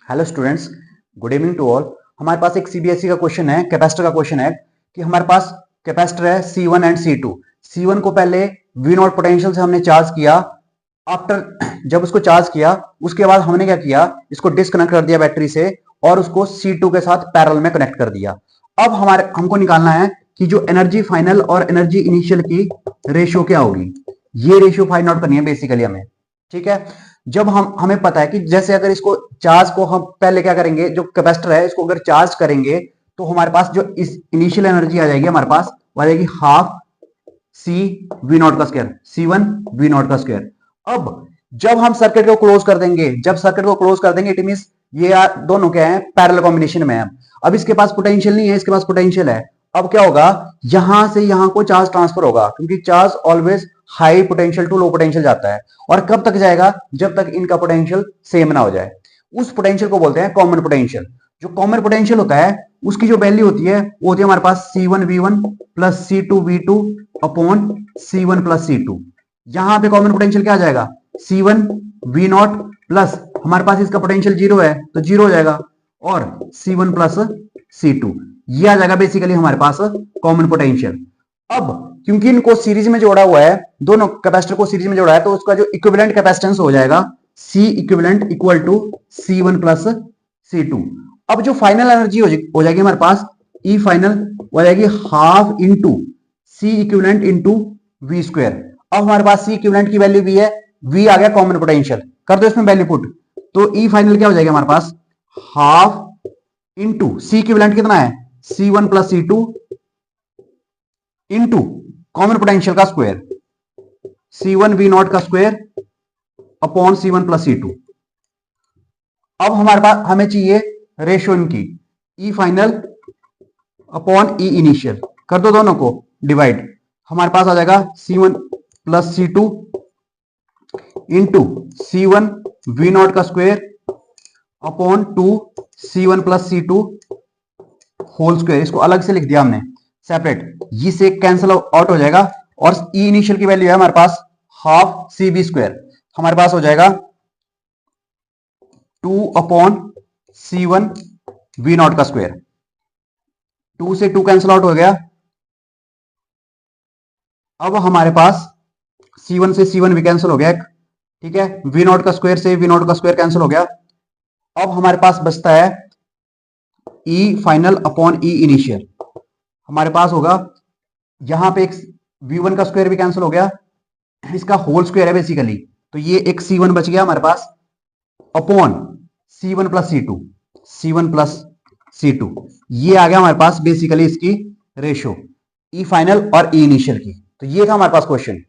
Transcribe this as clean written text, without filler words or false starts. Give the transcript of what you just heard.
Hello students, good evening to all. हमारे पास एक सीबीएसई का क्वेश्चन है, कैपेसिटर का क्वेश्चन है कि हमारे पास कैपेसिटर है C1 एंड C2। C1 को पहले V नॉट पोटेंशियल से हमने चार्ज किया। आफ्टर जब उसको चार्ज किया उसके बाद हमने क्या किया, इसको डिस्कनेक्ट कर दिया बैटरी से और उसको C2 के साथ पैरेलल में कनेक्ट कर दिया। अब हमको निकालना है कि जो एनर्जी फाइनल और एनर्जी इनिशियल की रेशियो क्या होगी। ये रेशियो फाइंड आउट करनी है बेसिकली हमें। ठीक है, जब हमें पता है कि जैसे अगर इसको चार्ज को हम पहले क्या करेंगे, जो कैपेसिटर है इसको अगर चार्ज करेंगे तो हमारे पास जो इस इनिशियल एनर्जी आ जाएगी, हमारे पास वो आ जाएगी हाफ सी वी नॉट का स्क्वायर, C1 वी नॉट का स्क्वायर। अब जब हम सर्किट को क्लोज कर देंगे, जब सर्किट को क्लोज कर देंगे इट मींस ये दोनों क्या है, पैरेलल कॉम्बिनेशन में है। अब इसके पास पोटेंशियल नहीं है, इसके पास पोटेंशियल है। अब क्या होगा, यहां से यहां को चार्ज ट्रांसफर होगा, क्योंकि charge always high potential to low potential जाता है। और कब तक जाएगा, जब तक इनका पोटेंशियल सेम ना हो जाए। उस पोटेंशियल को बोलते हैं कॉमन पोटेंशियल। जो कॉमन पोटेंशियल होता है उसकी जो वैल्यू होती है वो होती है हमारे पास C1V1 plus C2V2 upon C1 plus C2। यहां पे कॉमन पोटेंशियल क्या आ जाएगा, C1V0 प्लस हमारे पास इसका पोटेंशियल 0 है तो 0 हो जाएगा, और C1 प्लस C2 ये आ जाएगा बेसिकली हमारे पास कॉमन पोटेंशियल। अब क्योंकि इनको सीरीज में जोड़ा हुआ है, दोनों कैपेसिटर को सीरीज में जोड़ा है, तो उसका जो इक्विवेलेंट कैपेसिटेंस हो जाएगा C equivalent equal to C1 plus C2। अब जो फाइनल एनर्जी हो जाएगी हमारे पास E फाइनल हो जाएगी half into C equivalent into V square. अब हमारे पास C इक्विवेलेंट की वैल्यू V है, V आ गया कॉमन पोटेंशियल, कर दो इसमें वैल्यू पुट, तो E फाइनल क्या हो जाएगा हमारे पास हाफ इंटू C इक्विवेलेंट कितना है C1 plus C2 into common potential का स्क्वायर C1 V नॉट का square upon C1 plus C2। अब हमारे पास हमें चाहिए रेशियो इनकी, E final upon E initial, कर दो दोनों को डिवाइड। हमारे पास आ जाएगा C1 plus C2 into C1 V nought का square upon 2 C1 plus C2 whole square. इसको अलग से लिख दिया हमने सेपरेट, ये से कैंसिल आउट हो जाएगा, और E इनिशियल की वैल्यू है हमारे पास हाफ CB स्क्वायर। हमारे पास हो जाएगा 2 अपॉन C1 V नॉट का स्क्वायर, 2 से 2 कैंसिल आउट हो गया। अब हमारे पास C1 से C1 भी कैंसिल हो गया, ठीक है, V नॉट का स्क्वायर से V नॉट का स्क्वायर कैंसिल हो गया। अब हमारे पास बचता है E final upon E initial. हमारे पास होगा यहां पे एक V1 का स्क्वायर भी कैंसिल हो गया, इसका होल स्क्वायर है बेसिकली, तो ये एक C1 बच गया हमारे पास upon C1 plus C2, C1 plus C2। ये आ गया हमारे पास बेसिकली इसकी रेशियो E फाइनल और E इनिशियल की। तो ये था हमारे पास क्वेश्चन।